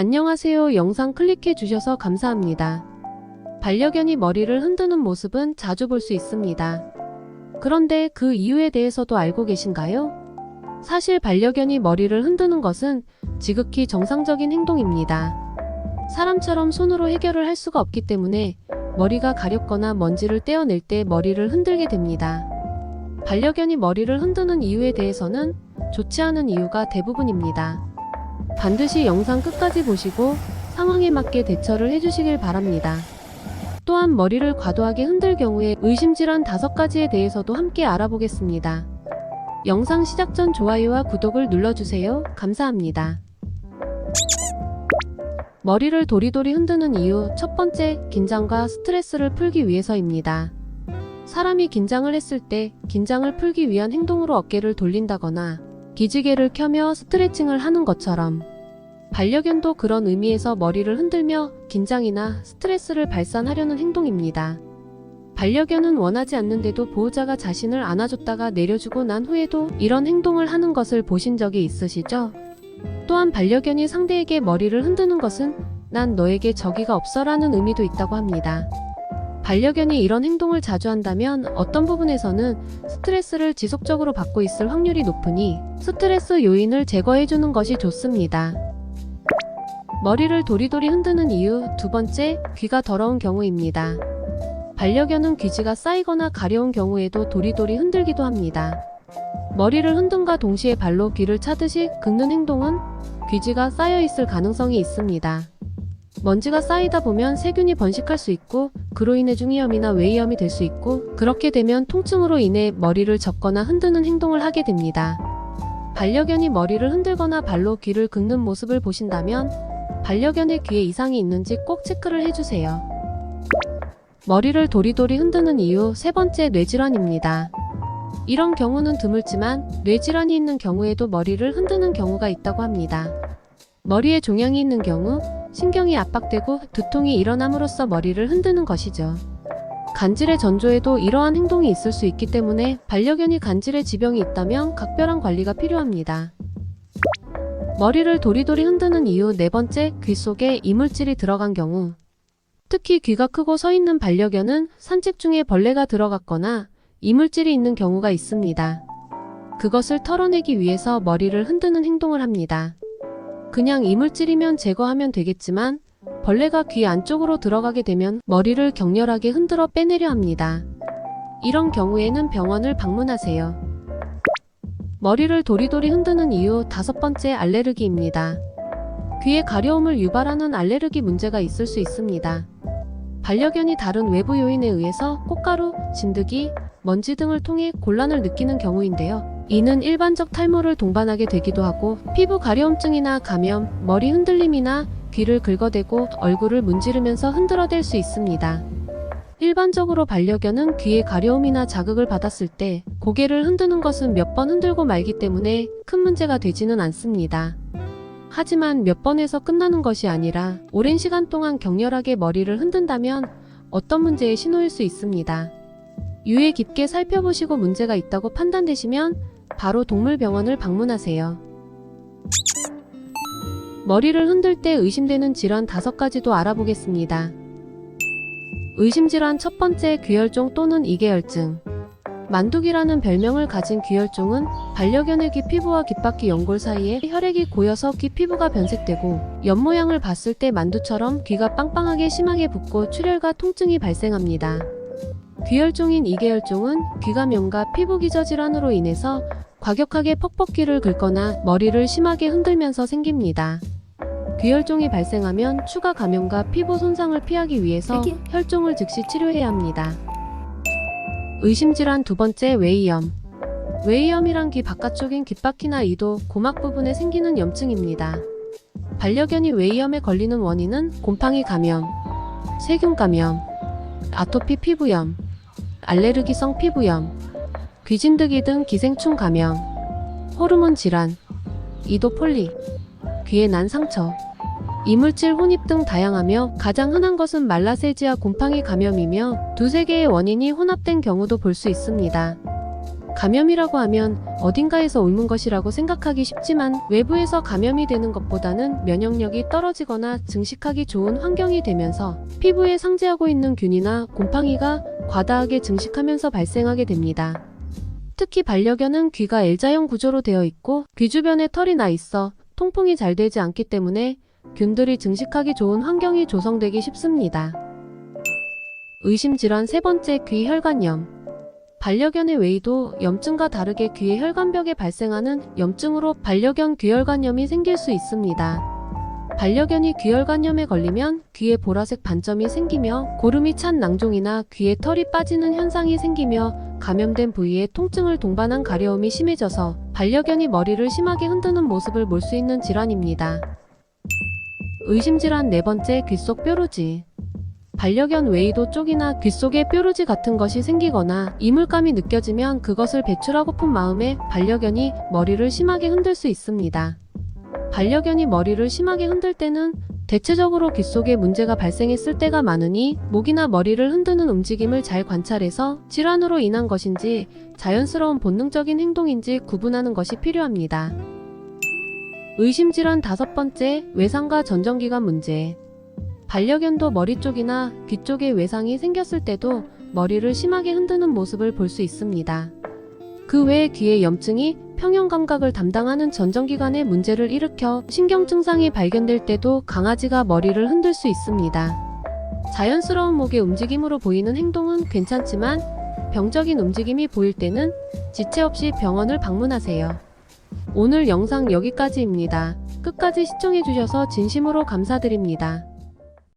안녕하세요. 영상 클릭해 주셔서 감사합니다. 반려견이 머리를 흔드는 모습은 자주 볼 수 있습니다. 그런데 그 이유에 대해서도 알고 계신가요? 사실 반려견이 머리를 흔드는 것은 지극히 정상적인 행동입니다. 사람처럼 손으로 해결을 할 수가 없기 때문에 머리가 가렵거나 먼지를 떼어낼 때 머리를 흔들게 됩니다. 반려견이 머리를 흔드는 이유에 대해서는 좋지 않은 이유가 대부분입니다. 반드시 영상 끝까지 보시고 상황에 맞게 대처를 해주시길 바랍니다. 또한 머리를 과도하게 흔들 경우에 의심질환 5가지에 대해서도 함께 알아보겠습니다. 영상 시작 전 좋아요와 구독을 눌러주세요. 감사합니다. 머리를 도리도리 흔드는 이유 첫 번째, 긴장과 스트레스를 풀기 위해서입니다. 사람이 긴장을 했을 때 긴장을 풀기 위한 행동으로 어깨를 돌린다거나 기지개를 켜며 스트레칭을 하는 것처럼 반려견도 그런 의미에서 머리를 흔들며 긴장이나 스트레스를 발산하려는 행동입니다. 반려견은 원하지 않는데도 보호자가 자신을 안아줬다가 내려주고 난 후에도 이런 행동을 하는 것을 보신 적이 있으시죠? 또한 반려견이 상대에게 머리를 흔드는 것은 난 너에게 적의가 없어라는 의미도 있다고 합니다. 반려견이 이런 행동을 자주 한다면 어떤 부분에서는 스트레스를 지속적으로 받고 있을 확률이 높으니 스트레스 요인을 제거해주는 것이 좋습니다. 머리를 도리도리 흔드는 이유 두 번째, 귀가 더러운 경우입니다. 반려견은 귀지가 쌓이거나 가려운 경우에도 도리도리 흔들기도 합니다. 머리를 흔듦과 동시에 발로 귀를 차듯이 긁는 행동은 귀지가 쌓여 있을 가능성이 있습니다. 먼지가 쌓이다 보면 세균이 번식할 수 있고 그로 인해 중이염이나 외이염이 될 수 있고 그렇게 되면 통증으로 인해 머리를 젓거나 흔드는 행동을 하게 됩니다. 반려견이 머리를 흔들거나 발로 귀를 긁는 모습을 보신다면 반려견의 귀에 이상이 있는지 꼭 체크를 해주세요. 머리를 도리도리 흔드는 이유 세 번째, 뇌질환입니다. 이런 경우는 드물지만 뇌질환이 있는 경우에도 머리를 흔드는 경우가 있다고 합니다. 머리에 종양이 있는 경우 신경이 압박되고 두통이 일어남으로써 머리를 흔드는 것이죠. 간질의 전조에도 이러한 행동이 있을 수 있기 때문에 반려견이 간질의 지병이 있다면 각별한 관리가 필요합니다. 머리를 도리도리 흔드는 이유 네 번째, 귀 속에 이물질이 들어간 경우. 특히 귀가 크고 서 있는 반려견은 산책 중에 벌레가 들어갔거나 이물질이 있는 경우가 있습니다. 그것을 털어내기 위해서 머리를 흔드는 행동을 합니다. 그냥 이물질이면 제거하면 되겠지만 벌레가 귀 안쪽으로 들어가게 되면 머리를 격렬하게 흔들어 빼내려 합니다. 이런 경우에는 병원을 방문하세요. 머리를 도리도리 흔드는 이유 다섯 번째, 알레르기입니다. 귀에 가려움을 유발하는 알레르기 문제가 있을 수 있습니다. 반려견이 다른 외부 요인에 의해서 꽃가루, 진드기, 먼지 등을 통해 곤란을 느끼는 경우인데요. 이는 일반적 탈모를 동반하게 되기도 하고 피부 가려움증이나 감염, 머리 흔들림이나 귀를 긁어대고 얼굴을 문지르면서 흔들어댈 수 있습니다. 일반적으로 반려견은 귀에 가려움이나 자극을 받았을 때 고개를 흔드는 것은 몇 번 흔들고 말기 때문에 큰 문제가 되지는 않습니다. 하지만 몇 번에서 끝나는 것이 아니라 오랜 시간 동안 격렬하게 머리를 흔든다면 어떤 문제의 신호일 수 있습니다. 유에 깊게 살펴보시고 문제가 있다고 판단되시면 바로 동물병원을 방문하세요. 머리를 흔들 때 의심되는 질환 5가지도 알아보겠습니다. 의심질환 첫 번째, 귀혈종 또는 이계혈증. 만두귀라는 별명을 가진 귀혈종은 반려견의 귀 피부와 귓바퀴 연골 사이에 혈액이 고여서 귀 피부가 변색되고 옆모양을 봤을 때 만두처럼 귀가 빵빵하게 심하게 붓고 출혈과 통증이 발생합니다. 귀혈종인 이계혈종은 귀감염과 피부 기저 질환으로 인해서 과격하게 퍽퍽귀를 긁거나 머리를 심하게 흔들면서 생깁니다. 귀혈종이 발생하면 추가 감염과 피부 손상을 피하기 위해서 혈종을 즉시 치료해야 합니다. 의심질환 두 번째, 외이염. 외이염이란 귀 바깥쪽인 귓바퀴나 이도, 고막 부분에 생기는 염증입니다. 반려견이 외이염에 걸리는 원인은 곰팡이 감염, 세균 감염, 아토피 피부염, 알레르기성 피부염, 귀진드기 등 기생충 감염, 호르몬 질환, 이도 폴리, 귀에 난 상처, 이물질 혼입 등 다양하며 가장 흔한 것은 말라세지아 곰팡이 감염이며 두세 개의 원인이 혼합된 경우도 볼 수 있습니다. 감염이라고 하면 어딘가에서 옮은 것이라고 생각하기 쉽지만 외부에서 감염이 되는 것보다는 면역력이 떨어지거나 증식하기 좋은 환경이 되면서 피부에 상재하고 있는 균이나 곰팡이가 과다하게 증식하면서 발생하게 됩니다. 특히 반려견은 귀가 L자형 구조로 되어 있고 귀 주변에 털이 나 있어 통풍이 잘 되지 않기 때문에 균들이 증식하기 좋은 환경이 조성되기 쉽습니다. 의심질환 세 번째, 귀혈관염. 반려견의 외에도 염증과 다르게 귀의 혈관벽에 발생하는 염증으로 반려견 귀혈관염이 생길 수 있습니다. 반려견이 귀혈관염에 걸리면 귀에 보라색 반점이 생기며 고름이 찬 낭종이나 귀에 털이 빠지는 현상이 생기며 감염된 부위에 통증을 동반한 가려움이 심해져서 반려견이 머리를 심하게 흔드는 모습을 볼 수 있는 질환입니다. 의심질환 네 번째, 귓속 뾰루지. 반려견 외에도 쪽이나 귓속에 뾰루지 같은 것이 생기거나 이물감이 느껴지면 그것을 배출하고픈 마음에 반려견이 머리를 심하게 흔들 수 있습니다. 반려견이 머리를 심하게 흔들 때는 대체적으로 귓속에 문제가 발생했을 때가 많으니 목이나 머리를 흔드는 움직임을 잘 관찰해서 질환으로 인한 것인지 자연스러운 본능적인 행동인지 구분하는 것이 필요합니다. 의심질환 다섯 번째, 외상과 전정기관 문제. 반려견도 머리 쪽이나 귀 쪽에 외상이 생겼을 때도 머리를 심하게 흔드는 모습을 볼 수 있습니다. 그 외에 귀의 염증이 평형 감각을 담당하는 전정기관에 문제를 일으켜 신경 증상이 발견될 때도 강아지가 머리를 흔들 수 있습니다. 자연스러운 목의 움직임으로 보이는 행동은 괜찮지만 병적인 움직임이 보일 때는 지체 없이 병원을 방문하세요. 오늘 영상 여기까지입니다. 끝까지 시청해주셔서 진심으로 감사드립니다.